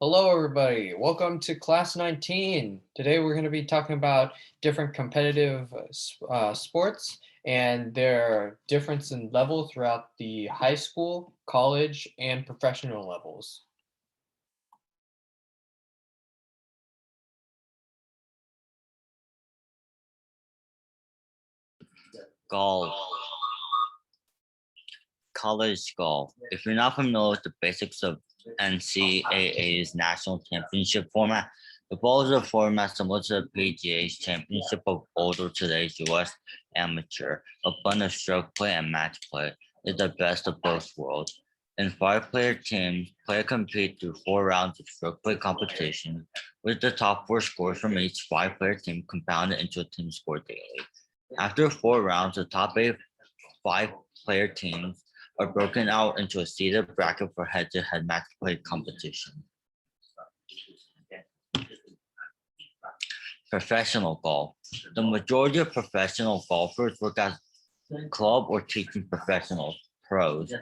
Hello, everybody. Welcome to Class 19. Today, we're going to be talking about different competitive sports and their difference in level throughout the high school, college, and professional levels. Golf. College golf. If you're not familiar with the basics of NCAA's national championship format, the ball is a format similar to the PGA's championship of older today's US amateur. A blend of stroke play and match play is the best of both worlds. In five-player teams, players compete through 4 rounds of stroke play competition, with the top 4 scores from each five-player team compounded into a team score daily. After 4 rounds, the top 5-player teams are broken out into a seeded bracket for head-to-head match play competition. Professional golf. The majority of professional golfers work as club or teaching professionals, pros,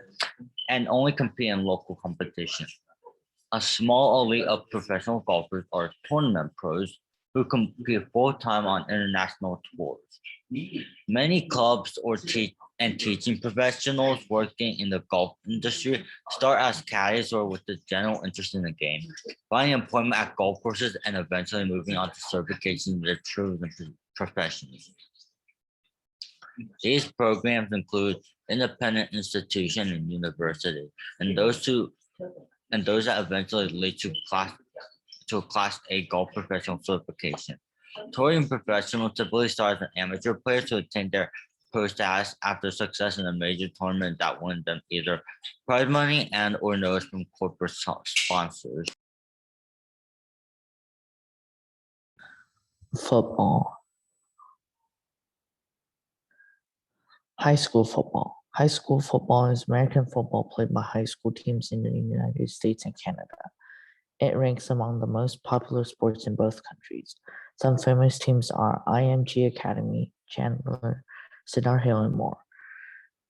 and only compete in local competition. A small elite of professional golfers are tournament pros who compete full-time on international tours. Many clubs or teaching professionals working in the golf industry start as caddies or with a general interest in the game, finding employment at golf courses and eventually moving on to certification in their chosen professions. These programs include independent institution and university, and those that eventually lead to a Class A golf professional certification. Touring professionals typically start as an amateur player to attain their pro status after success in a major tournament that won them either prize money and or notice from corporate sponsors. Football. High school football. High school football is American football played by high school teams in the United States and Canada. It ranks among the most popular sports in both countries. Some famous teams are IMG Academy, Chandler, Cedar Hill, and more.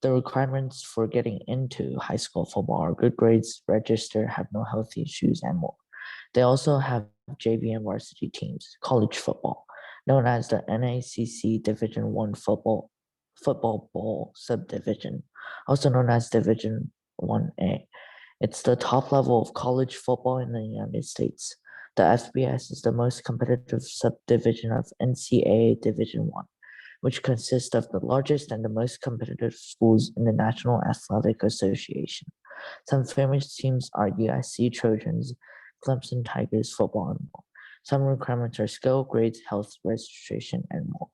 The requirements for getting into high school football are good grades, register, have no health issues, and more. They also have JV and varsity teams, college football, known as the NACC Division I Football Bowl subdivision, also known as Division 1A. It's the top level of college football in the United States. The FBS is the most competitive subdivision of NCAA Division I, which consists of the largest and the most competitive schools in the National Athletic Association. Some famous teams are USC Trojans, Clemson Tigers football, and more. Some requirements are skill, grades, health, registration, and more.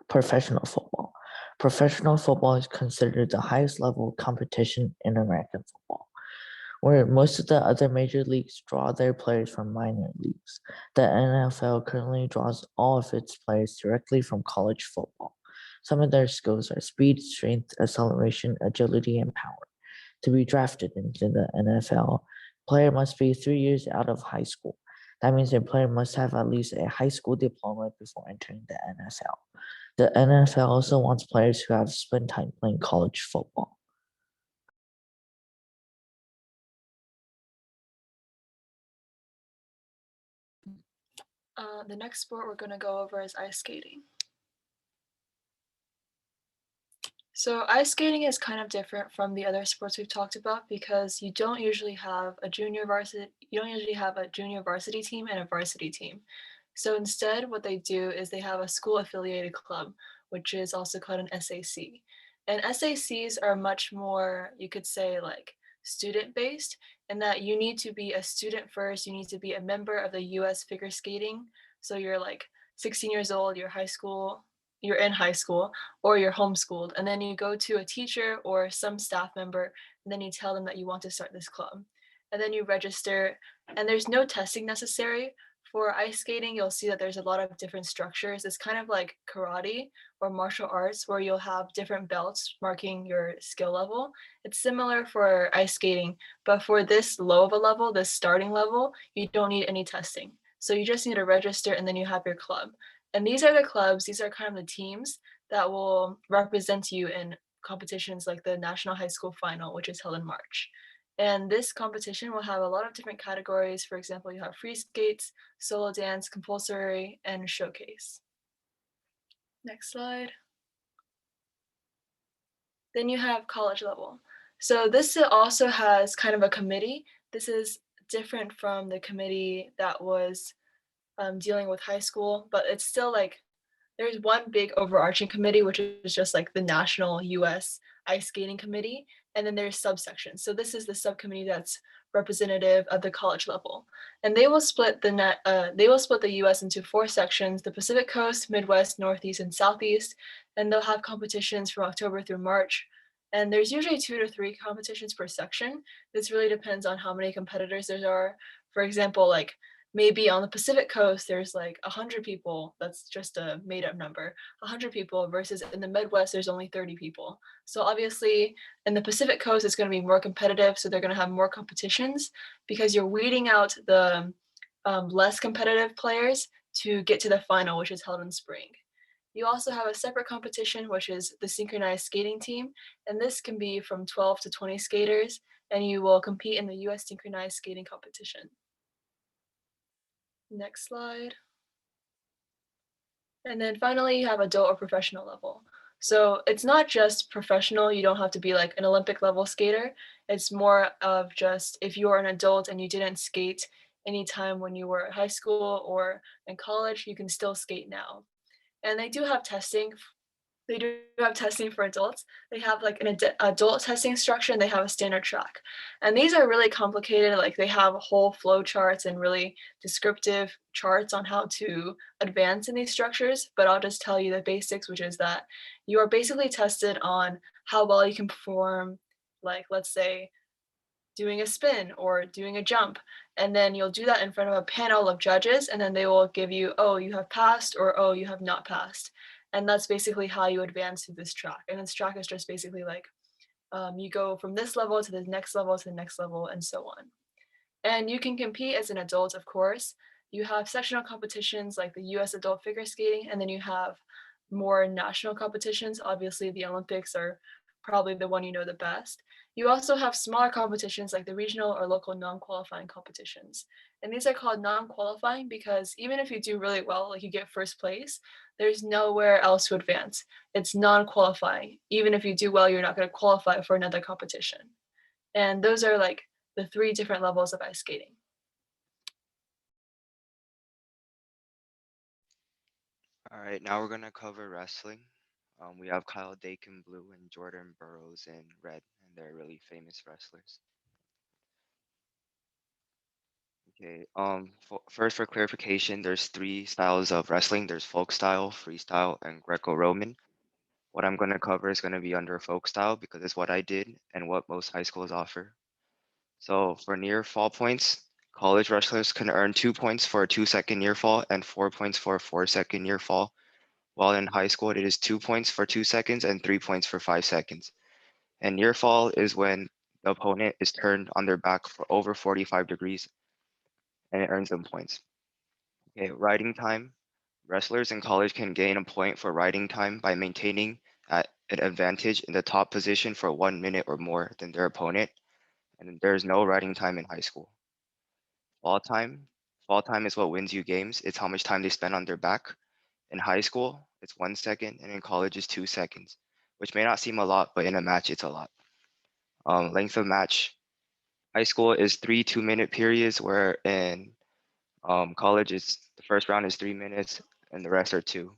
Professional football. Professional football is considered the highest level of competition in American football, where most of the other major leagues draw their players from minor leagues. The NFL currently draws all of its players directly from college football. Some of their skills are speed, strength, acceleration, agility, and power. To be drafted into the NFL, player must be 3 years out of high school. That means a player must have at least a high school diploma before entering the NFL. The NFL also wants players who have spent time playing college football. The next sport we're going to go over is ice skating. So ice skating is kind of different from the other sports we've talked about because you don't usually have a junior varsity team and a varsity team. So instead what they do is they have a school affiliated club, which is also called an SAC. And SACs are much more, you could say, like student based, in that you need to be a student first, you need to be a member of the US figure skating. So you're like 16 years old, you're in high school, or you're homeschooled, and then you go to a teacher or some staff member, and then you tell them that you want to start this club. And then you register, and there's no testing necessary. For ice skating, you'll see that there's a lot of different structures. It's kind of like karate or martial arts where you'll have different belts marking your skill level. It's similar for ice skating, but for this low of a level, this starting level, you don't need any testing. So you just need to register and then you have your club. And these are the clubs, these are kind of the teams that will represent you in competitions like the National High School Final, which is held in March. And this competition will have a lot of different categories. For example, you have free skates, solo dance, compulsory, and showcase. Next slide. Then you have college level. So this also has kind of a committee. This is different from the committee that was dealing with high school, but it's still like there's one big overarching committee, which is just like the National US Ice Skating Committee, and then there's subsections. So this is the subcommittee that's representative of the college level, and they will split the US into 4 sections: the Pacific Coast, Midwest, Northeast, and Southeast, and they'll have competitions from October through March. And there's usually 2 to 3 competitions per section. This really depends on how many competitors there are. For example, like maybe on the Pacific Coast, there's like 100 people. That's just a made up number, 100 people versus in the Midwest, there's only 30 people. So obviously in the Pacific Coast, it's going to be more competitive. So they're going to have more competitions because you're weeding out the less competitive players to get to the final, which is held in spring. You also have a separate competition, which is the synchronized skating team. And this can be from 12 to 20 skaters, and you will compete in the US synchronized skating competition. Next slide. And then finally, you have adult or professional level. So it's not just professional. You don't have to be like an Olympic level skater. It's more of just if you're an adult and you didn't skate anytime when you were at high school or in college, you can still skate now. And they do have testing. They do have testing for adults. They have like an adult testing structure and they have a standard track. And these are really complicated. Like they have whole flow charts and really descriptive charts on how to advance in these structures. But I'll just tell you the basics, which is that you are basically tested on how well you can perform, like let's say doing a spin or doing a jump. And then you'll do that in front of a panel of judges, and then they will give you, oh, you have passed, or oh, you have not passed. And that's basically how you advance through this track. And this track is just basically like you go from this level to the next level to the next level and so on. And you can compete as an adult, of course. You have sectional competitions like the US adult figure skating, and then you have more national competitions. Obviously, the Olympics are probably the one you know the best. You also have smaller competitions like the regional or local non-qualifying competitions. And these are called non-qualifying because even if you do really well, like you get first place, there's nowhere else to advance. It's non-qualifying. Even if you do well, you're not going to qualify for another competition. And those are like the 3 different levels of ice skating. All right, now we're gonna cover wrestling. We have Kyle Dake in blue and Jordan Burroughs in red, and they're really famous wrestlers. Okay, first for clarification, there's 3 styles of wrestling. There's folk style, freestyle, and Greco-Roman. What I'm gonna cover is gonna be under folk style because it's what I did and what most high schools offer. So for near fall points, college wrestlers can earn 2 points for a 2-second near fall and 4 points for a 4-second near fall. While in high school, it is 2 points for 2 seconds and 3 points for 5 seconds. And near fall is when the opponent is turned on their back for over 45 degrees and it earns them points. Okay, riding time. Wrestlers in college can gain a point for riding time by maintaining at an advantage in the top position for 1 minute or more than their opponent. And there's no riding time in high school. Fall time. Fall time is what wins you games. It's how much time they spend on their back. In high school, it's 1 second, and in college, it's 2 seconds, which may not seem a lot, but in a match, it's a lot. Length of match. High school is 3 2-minute periods, where in college, the first round is 3 minutes, and the rest are 2.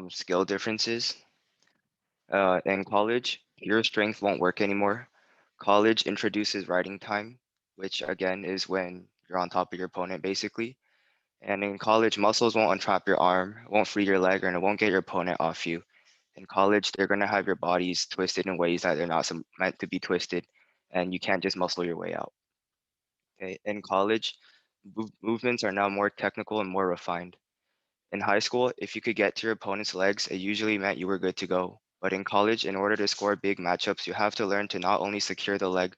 Skill differences. In college, your strength won't work anymore. College introduces riding time, which again is when you're on top of your opponent, basically. And in college, muscles won't untrap your arm, won't free your leg, and it won't get your opponent off you. In college, they're gonna have your bodies twisted in ways that they're not meant to be twisted, and you can't just muscle your way out. Okay, in college, movements are now more technical and more refined. In high school, if you could get to your opponent's legs, it usually meant you were good to go. But in college, in order to score big matchups, you have to learn to not only secure the leg,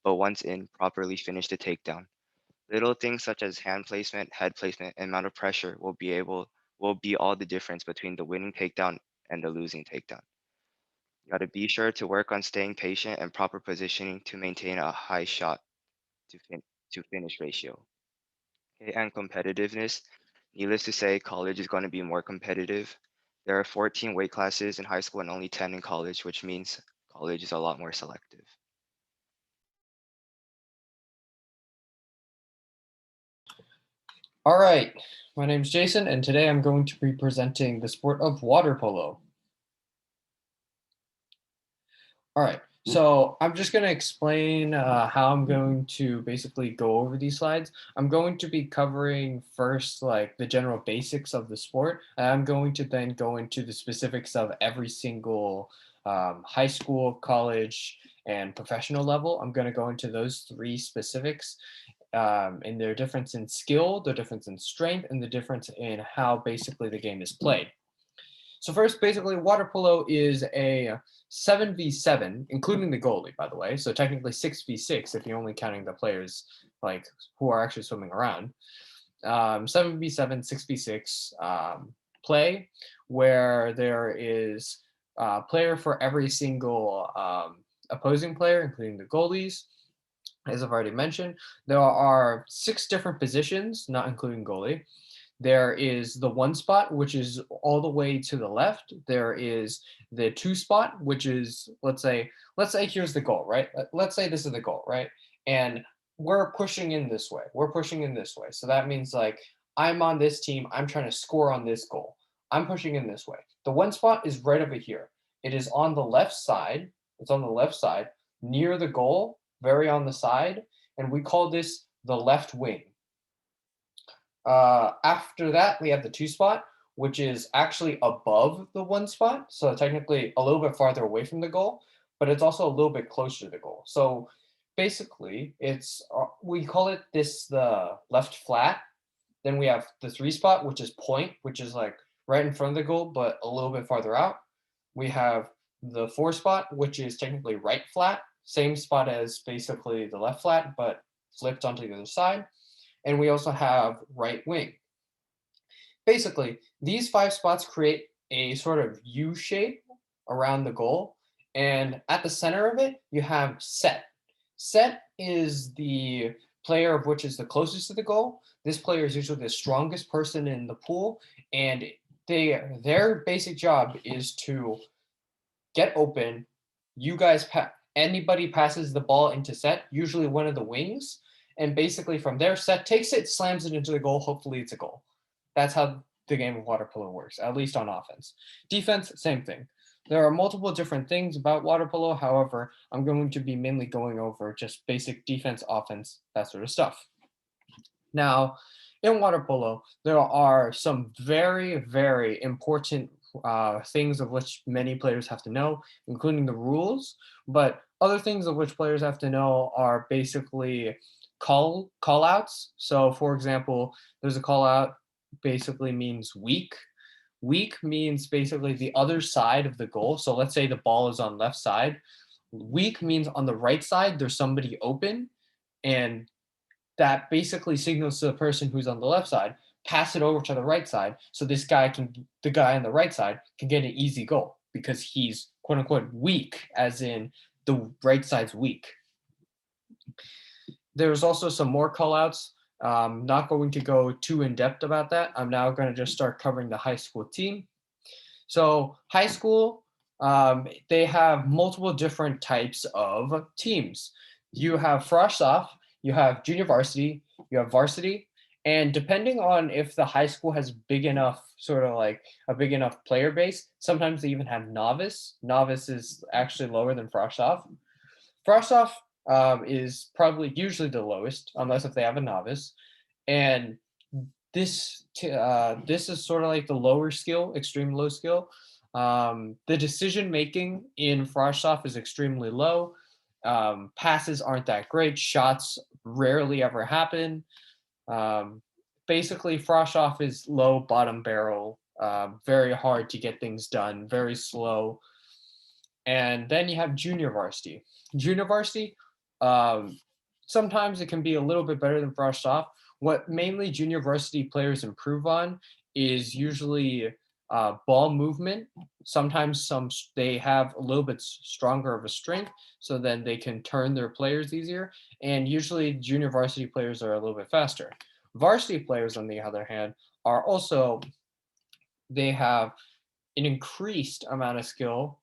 but once in, properly finish the takedown. Little things such as hand placement, head placement, and amount of pressure will be all the difference between the winning takedown and the losing takedown. You got to be sure to work on staying patient and proper positioning to maintain a high shot to finish ratio. Okay, and competitiveness. Needless to say, college is going to be more competitive. There are 14 weight classes in high school and only 10 in college, which means college is a lot more selective. All right, my name's Jason, and today I'm going to be presenting the sport of water polo. All right, so I'm just going to explain how I'm going to basically go over these slides. I'm going to be covering first like the general basics of the sport, and I'm going to then go into the specifics of every single high school, college, and professional level. I'm going to go into those three specifics and their difference in skill, the difference in strength, and the difference in how basically the game is played. So first, basically, water polo is a 7v7, including the goalie, by the way. So technically 6v6 if you're only counting the players like who are actually swimming around. 7v7, 6v6 play where there is a player for every single opposing player, including the goalies. As I've already mentioned, there are 6 different positions, not including goalie. There is the 1 spot, which is all the way to the left. There is the 2 spot, which is, let's say here's the goal, right? Let's say this is the goal, right? And we're pushing in this way. We're pushing in this way. So that means like I'm on this team. I'm trying to score on this goal. I'm pushing in this way. The 1 spot is right over here. It is on the left side. It's on the left side near the goal, very on the side. And we call this the left wing. After that, we have the 2 spot, which is actually above the 1 spot. So technically a little bit farther away from the goal, but it's also a little bit closer to the goal. So basically it's, we call it the left flat. Then we have the 3 spot, which is point, which is like right in front of the goal, but a little bit farther out. We have the 4 spot, which is technically right flat, same spot as basically the left flat, but flipped onto the other side. And we also have right wing. Basically, these 5 spots create a sort of U shape around the goal. And at the center of it, you have set. Set is the player of which is the closest to the goal. This player is usually the strongest person in the pool. And their basic job is to get open. You guys, anybody passes the ball into set, usually one of the wings. And basically from there, set takes it, slams it into the goal. Hopefully it's a goal. That's how the game of water polo works, at least on offense. Defense, same thing. There are multiple different things about water polo. However, I'm going to be mainly going over just basic defense, offense, that sort of stuff. Now, in water polo, there are some very, very important things of which many players have to know, including the rules. But other things of which players have to know are basically call outs. So for example, there's a call out basically means weak. Weak means basically the other side of the goal. So let's say the ball is on left side. Weak means on the right side, there's somebody open, and that basically signals to the person who's on the left side, pass it over to the right side. So the guy on the right side can get an easy goal because he's quote unquote weak, as in the right side's weak. There's also some more call outs. Not going to go too in depth about that. I'm now going to just start covering the high school team. So high school, they have multiple different types of teams. You have frosh off, you have junior varsity, you have varsity, and depending on if the high school has big enough, sort of like a big enough player base, sometimes they even have novice. Novice is actually lower than frosh off. Frosh off is probably usually the lowest, unless if they have a novice. And this is sort of like the lower skill, extreme low skill. The decision making in frosh off is extremely low. Passes aren't that great. Shots rarely ever happen. Basically, frosh off is low bottom barrel, very hard to get things done, very slow. And then you have junior varsity. Junior varsity, sometimes it can be a little bit better than brushed off. What mainly junior varsity players improve on is usually ball movement. Sometimes they have a little bit stronger of a strength, so then they can turn their players easier. And usually junior varsity players are a little bit faster. Varsity players, on the other hand, are also, they have an increased amount of skill,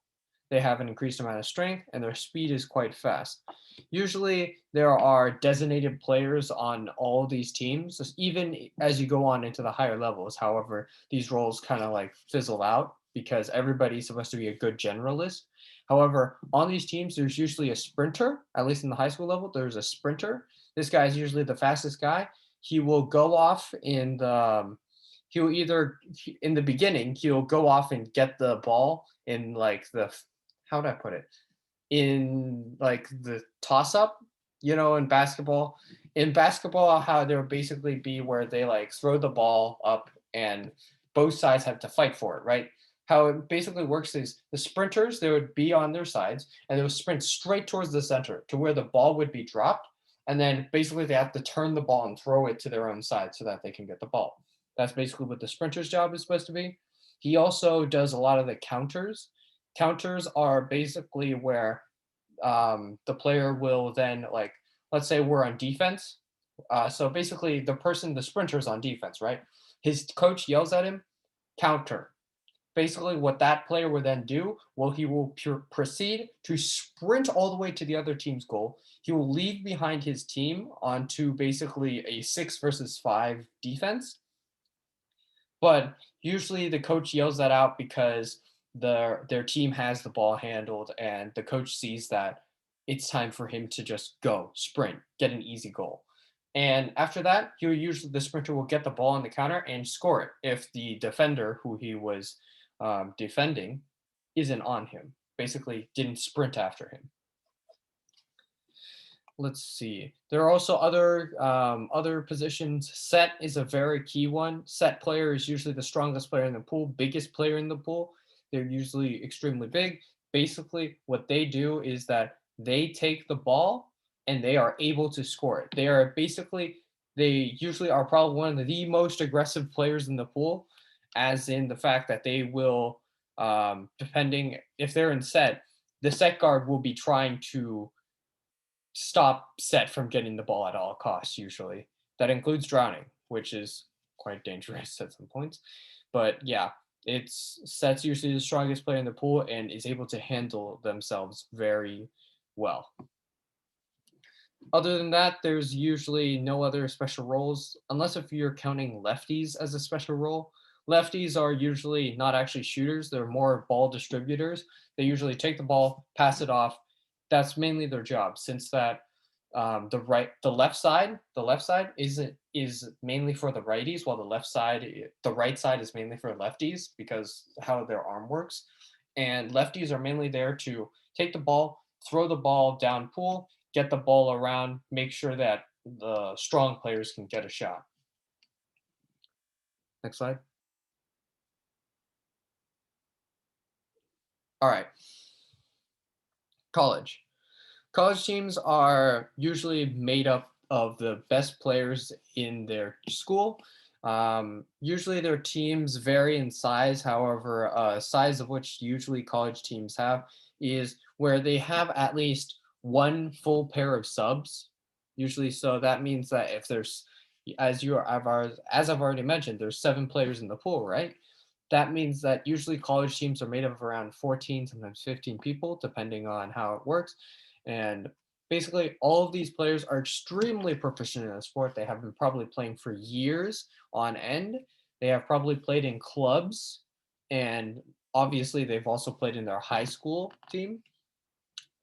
they have an increased amount of strength, and their speed is quite fast. Usually there are designated players on all these teams, even as you go on into the higher levels. However, these roles kind of like fizzle out because everybody's supposed to be a good generalist. However, on these teams, there's usually a sprinter, at least in the high school level, there's a sprinter. This guy is usually the fastest guy. He will go off in the, he'll either, in the beginning, he'll go off and get the ball in like the, how would I put it? In like the toss up, in basketball. In basketball, how there would basically be where they like throw the ball up and both sides have to fight for it, right? How it basically works is the sprinters, they would be on their sides and they would sprint straight towards the center to where the ball would be dropped. And then basically they have to turn the ball and throw it to their own side so that they can get the ball. That's basically what the sprinter's job is supposed to be. He also does a lot of the counters. Counters are basically where the player will then, like, let's say we're on defense. So basically the sprinter's on defense, right? His coach yells at him, counter. Basically what that player will then do, well, he will proceed to sprint all the way to the other team's goal. He will leave behind his team onto basically a 6 versus 5 defense. But usually the coach yells that out because their team has the ball handled and the coach sees that it's time for him to just go sprint, get an easy goal. And after that, the sprinter will get the ball on the counter and score it if the defender who he was defending isn't on him, basically didn't sprint after him. Let's see. There are also other positions. Set is a very key one. Set player is usually the strongest player in the pool, biggest player in the pool. They're usually extremely big. Basically, what they do is that they take the ball and they are able to score it. They usually are probably one of the most aggressive players in the pool, as in the fact that they will, depending if they're in set, the set guard will be trying to stop set from getting the ball at all costs usually. That includes drowning, which is quite dangerous at some points. But yeah, set's usually the strongest player in the pool and is able to handle themselves very well. Other than that, there's usually no other special roles, unless if you're counting lefties as a special role. Lefties are usually not actually shooters, they're more ball distributors. They usually take the ball, pass it off. That's mainly their job, since that the right side is mainly for the righties, while the right side is mainly for lefties because how their arm works. And lefties are mainly there to take the ball, throw the ball down pool, get the ball around, make sure that the strong players can get a shot. Next slide. All right. College. College teams are usually made up of the best players in their school. Usually their teams vary in size. However, size of which usually college teams have is where they have at least one full pair of subs. Usually, so that means that if there's, as I've already mentioned, there's 7 players in the pool, right? That means that usually college teams are made up of around 14, sometimes 15 people, depending on how it works. And basically all of these players are extremely proficient in the sport. They have been probably playing for years on end. They have probably played in clubs, and obviously they've also played in their high school team.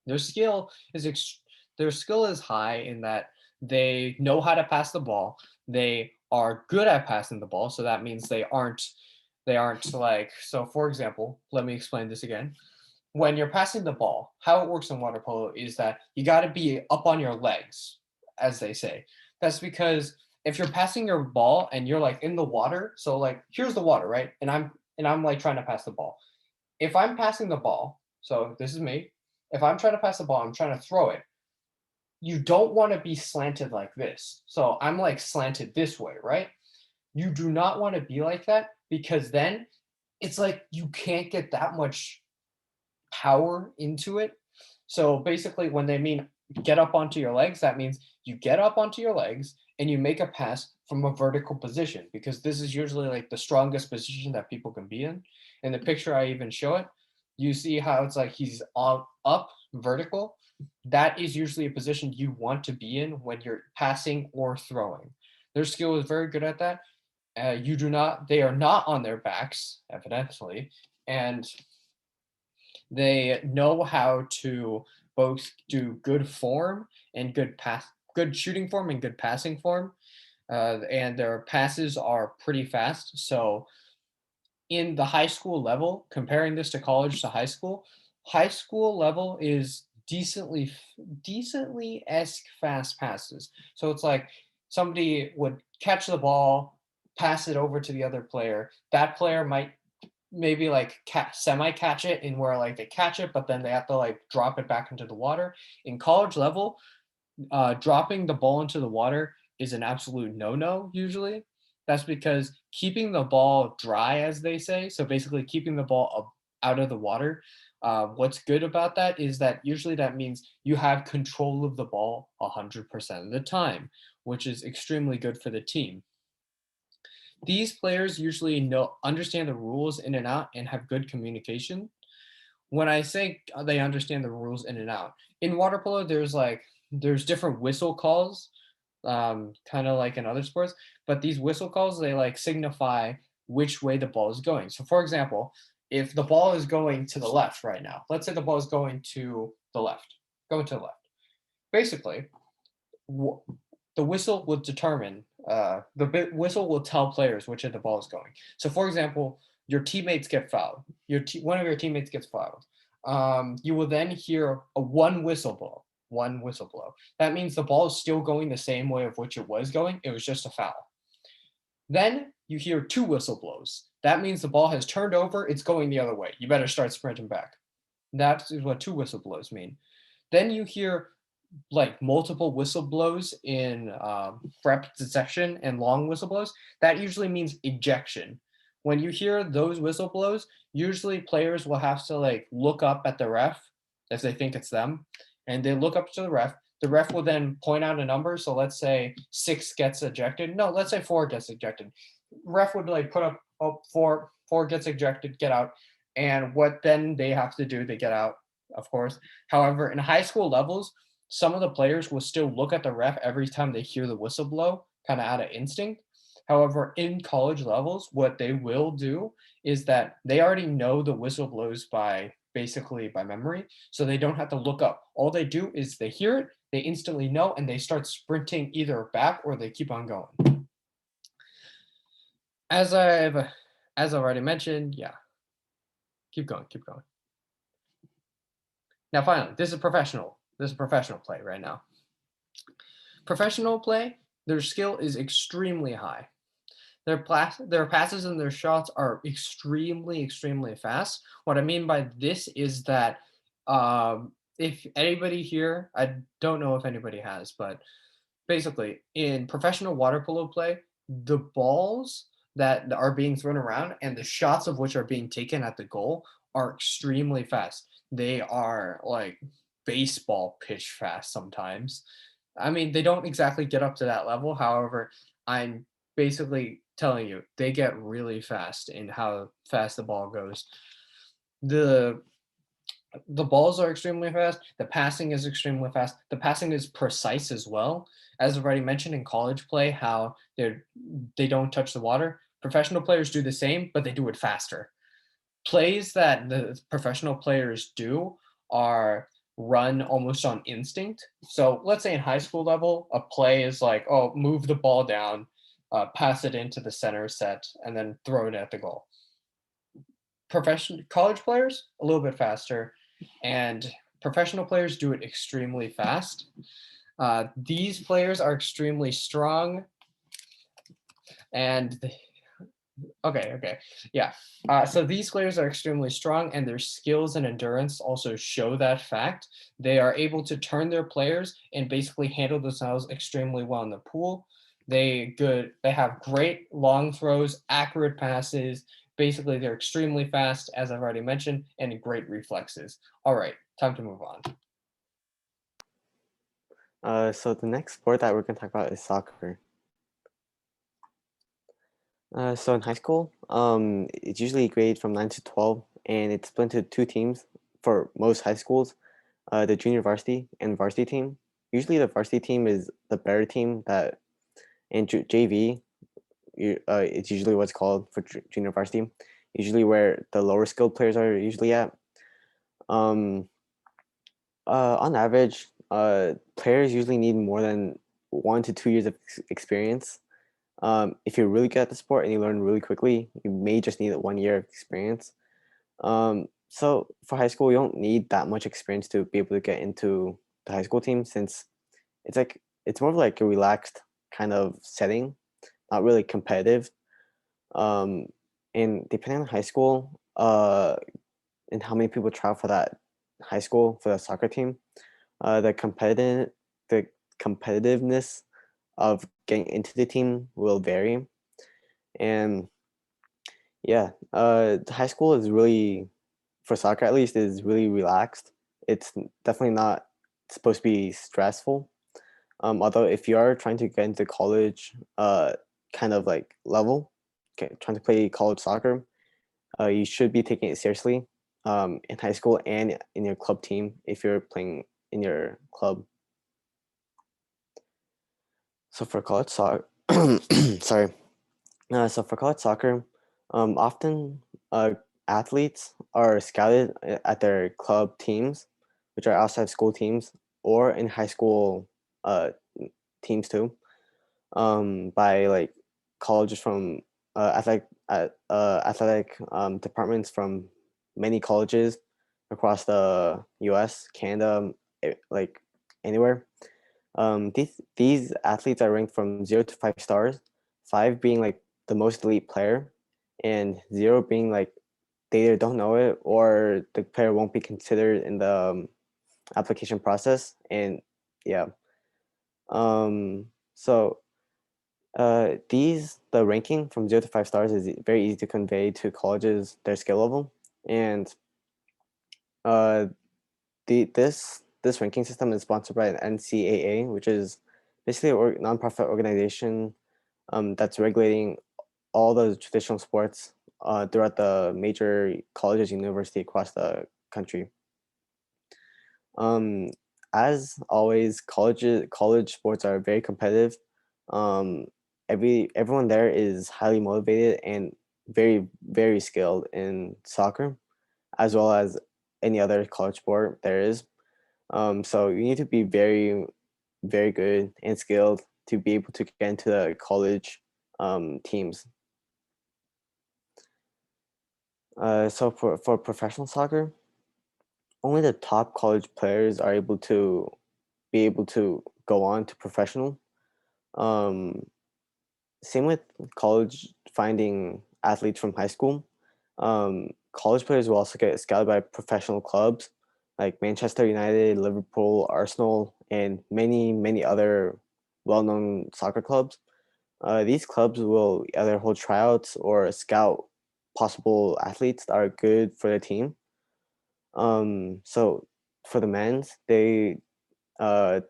Their skill is high in that they know how to pass the ball. They are good at passing the ball, so that means they aren't like, so for example, let me explain this again. When you're passing the ball, how it works in water polo is that you got to be up on your legs, as they say. That's because if you're passing your ball and you're like in the water, so like here's the water, right? And I'm like trying to pass the ball. If I'm passing the ball, so this is me. If I'm trying to pass the ball, I'm trying to throw it. you don't want to be slanted like this. So I'm like slanted this way, right? You do not want to be like that, because then it's like you can't get that much power into it. So basically, when they mean get up onto your legs, that means you get up onto your legs and you make a pass from a vertical position, because this is usually like the strongest position that people can be in. In the picture, I even show it. You see how it's like he's all up vertical. That is usually a position you want to be in when you're passing or throwing. Their skill is very good at that. They are not on their backs, evidently, and they know how to both do good form and good shooting form and good passing form. And their passes are pretty fast. So in the high school level, comparing this to college to high school level is decently esque fast passes. So it's like somebody would catch the ball, pass it over to the other player. That player might maybe like semi catch it, in where like they catch it, but then they have to like drop it back into the water. In college level, dropping the ball into the water is an absolute no-no usually. That's because keeping the ball dry, as they say, so basically keeping the ball out of the water. What's good about that is that usually that means you have control of the ball 100% of the time, which is extremely good for the team. These players usually understand the rules in and out and have good communication. When I say they understand the rules in and out, in water polo, there's different whistle calls, kind of like in other sports, but these whistle calls, they like signify which way the ball is going. So for example, if the ball is going to the left right now, let's say the ball is going to the left, basically the whistle will determine, whistle will tell players which way the ball is going. So for example, your teammates get fouled, one of your teammates gets fouled. You will then hear a one whistle blow. That means the ball is still going the same way of which it was going. It was just a foul. Then you hear two whistle blows. That means the ball has turned over. It's going the other way. You better start sprinting back. That is what two whistle blows mean. Then you hear like multiple whistle blows in rapid succession and long whistle blows. That usually means ejection. When you hear those whistle blows, usually players will have to like look up at the ref if they think it's them, and they look up to the ref. The ref will then point out a number. So let's say 6 gets ejected. No, let's say 4 gets ejected. Ref would like put up, oh, 4 gets ejected, get out. And what then they have to do, they get out, of course. However, in high school levels, some of the players will still look at the ref every time they hear the whistle blow, kind of out of instinct. However, in college levels, what they will do is that they already know the whistle blows basically by memory, so they don't have to look up. All they do is they hear it, they instantly know, and they start sprinting either back or they keep on going. As I've already mentioned, yeah, keep going. Now, finally, this is professional play right now. Professional play, their skill is extremely high. Their passes and their shots are extremely fast. What I mean by this is that if anybody here, I don't know if anybody has, but basically in professional water polo play, the balls that are being thrown around and the shots of which are being taken at the goal are extremely fast. They are like baseball pitch fast sometimes. I mean, they don't exactly get up to that level. However, I'm basically telling you, they get really fast in how fast the ball goes. The balls are extremely fast. The passing is extremely fast. The passing is precise as well. As I've already mentioned in college play, how they don't touch the water. Professional players do the same, but they do it faster. Plays that the professional players do are run almost on instinct. So let's say in high school level, a play is like, oh, move the ball down, pass it into the center set, and then throw it at the goal. College players, a little bit faster, and professional players do it extremely fast. These players are extremely strong, and Okay. Yeah. So these players are extremely strong, and their skills and endurance also show that fact. They are able to turn their players and basically handle themselves extremely well in the pool. They have great long throws, accurate passes. Basically, they're extremely fast, as I've already mentioned, and great reflexes. All right, time to move on. So the next sport that we're going to talk about is soccer. So in high school, it's usually grade from 9 to 12, and it's split into two teams for most high schools, the junior varsity and varsity team. Usually the varsity team is the better team that, and JV, it's usually what's called for junior varsity, usually where the lower skilled players are usually at. Um, on average, players usually need more than 1 to 2 years of experience. If you're really good at the sport and you learn really quickly, you may just need 1 year of experience. So for high school, you don't need that much experience to be able to get into the high school team, since it's more of like a relaxed kind of setting, not really competitive. Um, and depending on high school, and how many people travel for that high school for the soccer team, the competitiveness of getting into the team will vary. And yeah, high school is really, for soccer at least, is really relaxed. It's definitely not supposed to be stressful. Although if you are trying to get into college, kind of like level, trying to play college soccer, you should be taking it seriously, in high school and in your club team if you're playing in your club. So for college soccer, sorry. So for college soccer, often athletes are scouted at their club teams, which are outside school teams, or in high school uh, teams too, by like colleges from athletic departments from many colleges across the U.S., Canada, like anywhere. These athletes are ranked from 0 to 5 stars, 5 being like the most elite player, and 0 being like they either don't know it or the player won't be considered in the application process. And yeah, so the ranking from 0 to 5 stars is very easy to convey to colleges their skill level, and uh, this ranking system is sponsored by an NCAA, which is basically a nonprofit organization that's regulating all the traditional sports throughout the major colleges and university across the country. Um, as always, college sports are very competitive. Um, everyone there is highly motivated and very skilled in soccer, as well as any other college sport there is. So you need to be very good and skilled to be able to get into the college teams. So for professional soccer, only the top college players are able to go on to professional. Um, Same with college finding athletes from high school. College players will also get scouted by professional clubs like Manchester United, Liverpool, Arsenal, and many other well-known soccer clubs. These clubs will either hold tryouts or scout possible athletes that are good for the team. So for the men's, uh,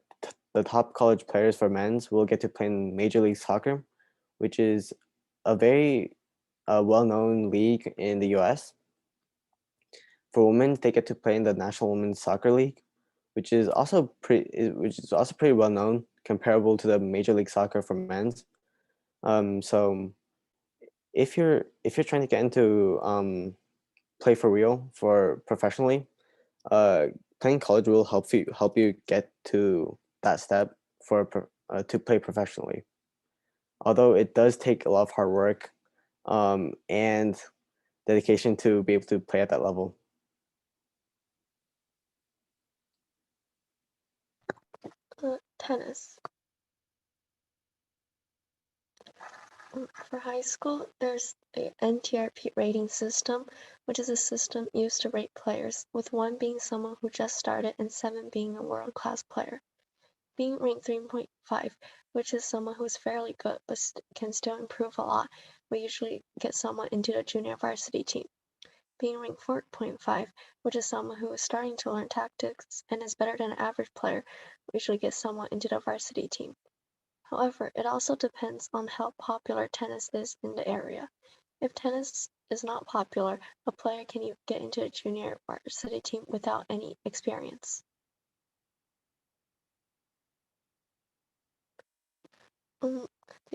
the top college players for men's will get to play in Major League Soccer, which is a very well-known league in the U.S. For women, they get to play in the National Women's Soccer League, which is also pretty well known, comparable to the Major League Soccer for men's. So if you're trying to get into play for real for professionally, uh, playing college will help you get to that step to play professionally. Although it does take a lot of hard work and dedication to be able to play at that level. Tennis. For high school, there's the NTRP rating system, which is a system used to rate players, with 1 being someone who just started and 7 being a world-class player. Being ranked 3.5, which is someone who is fairly good but can still improve a lot, we usually get someone into the junior varsity team. Being ranked 4.5, which is someone who is starting to learn tactics and is better than an average player, we usually get someone into the varsity team. However, it also depends on how popular tennis is in the area. If tennis is not popular, a player can get into a junior varsity team without any experience. The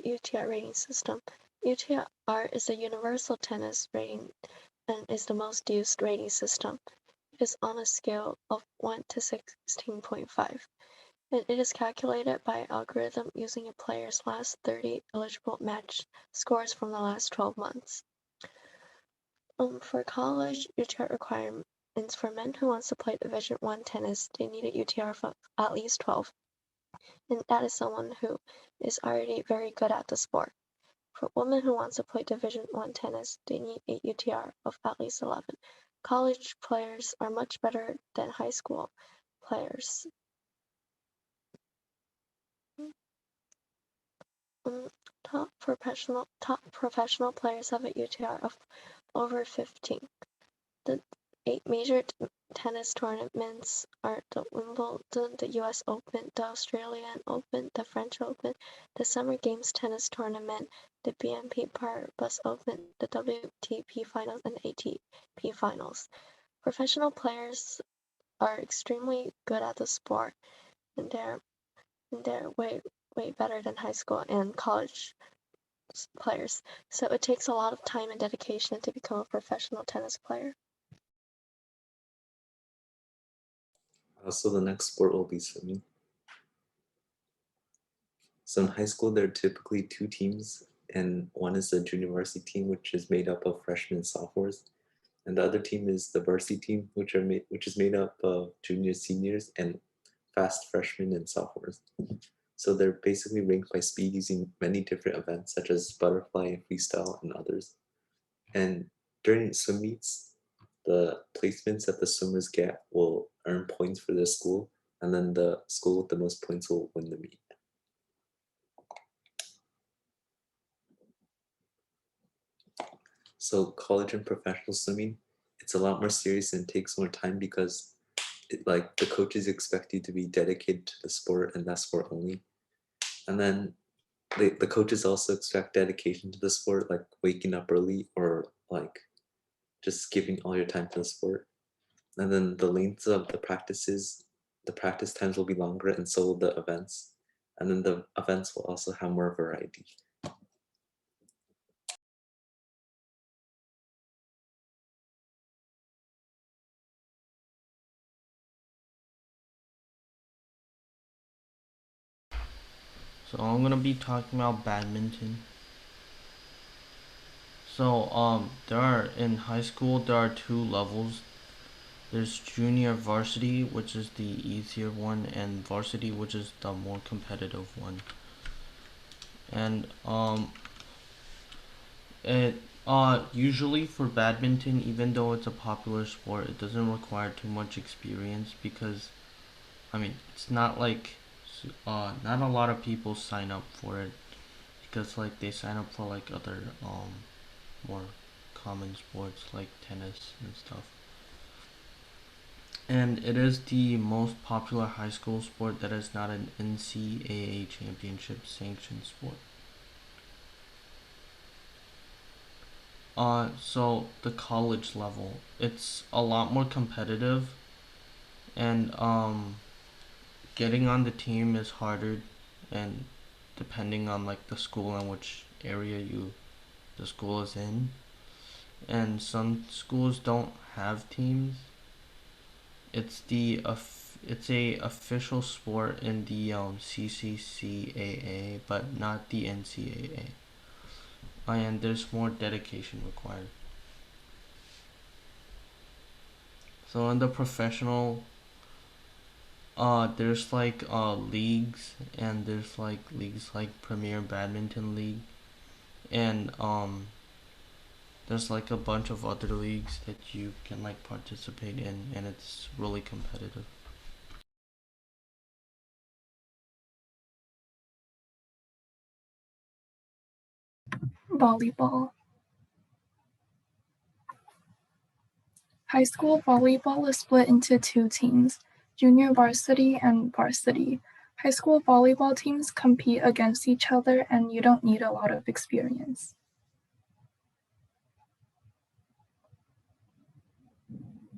UTR rating system. UTR is a universal tennis rating and is the most used rating system. It is on a scale of 1 to 16.5. And it is calculated by an algorithm using a player's last 30 eligible match scores from the last 12 months. For college UTR requirements for men who wants to play Division I tennis, they need a UTR of at least 12. And that is someone who is already very good at the sport. For women who wants to play Division I tennis, they need a UTR of at least 11. College players are much better than high school players. Top professional players have a UTR of over 15. The 8 major tennis tournaments are the Wimbledon, the US Open, the Australian Open, the French Open, the Summer Games Tennis Tournament, the BNP Paribas Open, the WTP Finals, and the ATP Finals. Professional players are extremely good at the sport, and they're way better than high school and college players. So it takes a lot of time and dedication to become a professional tennis player. So the next sport will be swimming. So in high school, there are typically 2 teams, and one is the junior varsity team, which is made up of freshmen and sophomores, and the other team is the varsity team, which is made up of juniors, seniors, and fast freshmen and sophomores. So they're basically ranked by speed using many different events such as butterfly, freestyle, and others. And during swim meets, the placements that the swimmers get will earn points for their school, and then the school with the most points will win the meet. So college and professional swimming, it's a lot more serious and takes more time because the coaches expect you to be dedicated to the sport and that sport only. And then the coaches also expect dedication to the sport, like waking up early or like just giving all your time to the sport. And then the length of the practice times will be longer, and so will the events. And then the events will also have more variety. So I'm gonna be talking about badminton. So in high school there are 2 levels. There's junior varsity, which is the easier one, and varsity, which is the more competitive one. And it usually for badminton, even though it's a popular sport, it doesn't require too much experience because it's not like not a lot of people sign up for it because like they sign up for like other more common sports like tennis and stuff. And it is the most popular high school sport that is not an NCAA championship sanctioned sport. So the college level, it's a lot more competitive, and getting on the team is harder, and depending on like the school and which area the school is in, and some schools don't have teams. It's a official sport in the CCCAA, but not the NCAA. And there's more dedication required. So in the professional, there's like leagues, and there's like leagues like Premier Badminton League, and there's like a bunch of other leagues that you can like participate in, and it's really competitive. Volleyball. High school volleyball is split into two teams, junior varsity and varsity. High school volleyball teams compete against each other and you don't need a lot of experience.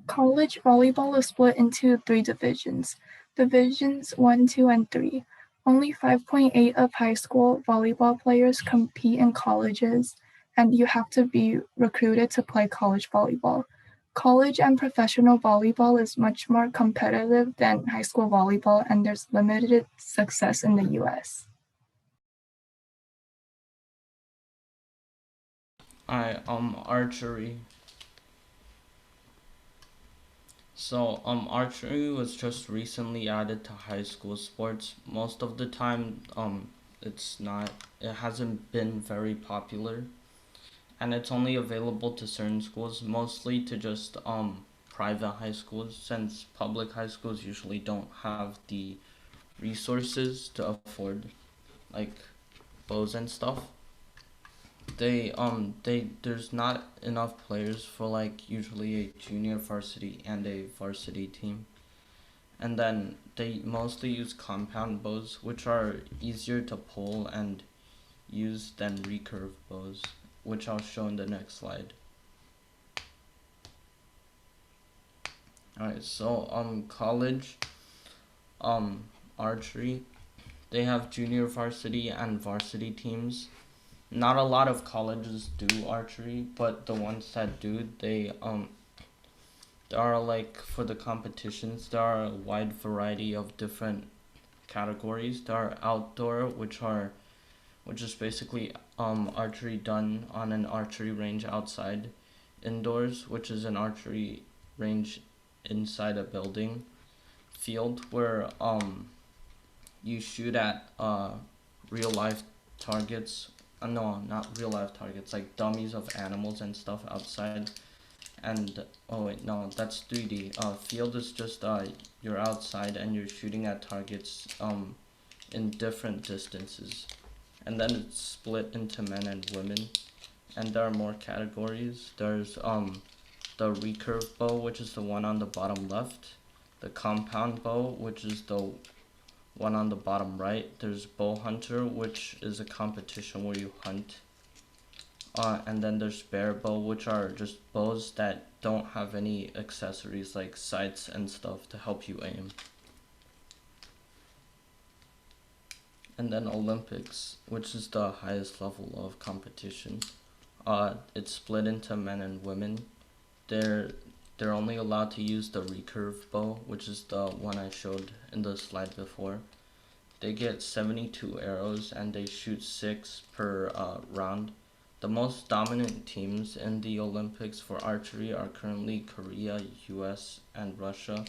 College volleyball is split into three divisions, Divisions 1, 2, and 3. Only 5.8 of high school volleyball players compete in colleges, and you have to be recruited to play college volleyball. College and professional volleyball is much more competitive than high school volleyball, and there's limited success in the US. Archery. So, archery was just recently added to high school sports. Most of the time, it hasn't been very popular, and it's only available to certain schools, mostly to just private high schools, since public high schools usually don't have the resources to afford like bows and stuff. There's not enough players for like usually a junior varsity and a varsity team. And then they mostly use compound bows, which are easier to pull and use than recurve bows, which I'll show in the next slide. Alright, so college archery, they have junior varsity and varsity teams. Not a lot of colleges do archery, but the ones that do, there are like, for the competitions, there are a wide variety of different categories. There are outdoor, which is basically archery done on an archery range outside. Indoors, which is an archery range inside a building. Field, where you shoot at real life targets. No, not real life targets, like dummies of animals and stuff outside. And oh wait, no, that's 3D. Field is just you're outside and you're shooting at targets in different distances. And then it's split into men and women. And there are more categories. There's the recurve bow, which is the one on the bottom left. The compound bow, which is the one on the bottom right. There's bow hunter, which is a competition where you hunt. And then there's bear bow, which are just bows that don't have any accessories like sights and stuff to help you aim. And then Olympics, which is the highest level of competition. It's split into men and women. They're only allowed to use the recurve bow, which is the one I showed in the slide before. They get 72 arrows and they shoot 6 per round. The most dominant teams in the Olympics for archery are currently Korea, US, and Russia,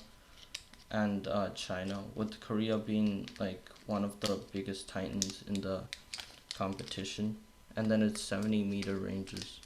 and China, with Korea being like one of the biggest titans in the competition. And then it's 70-meter ranges.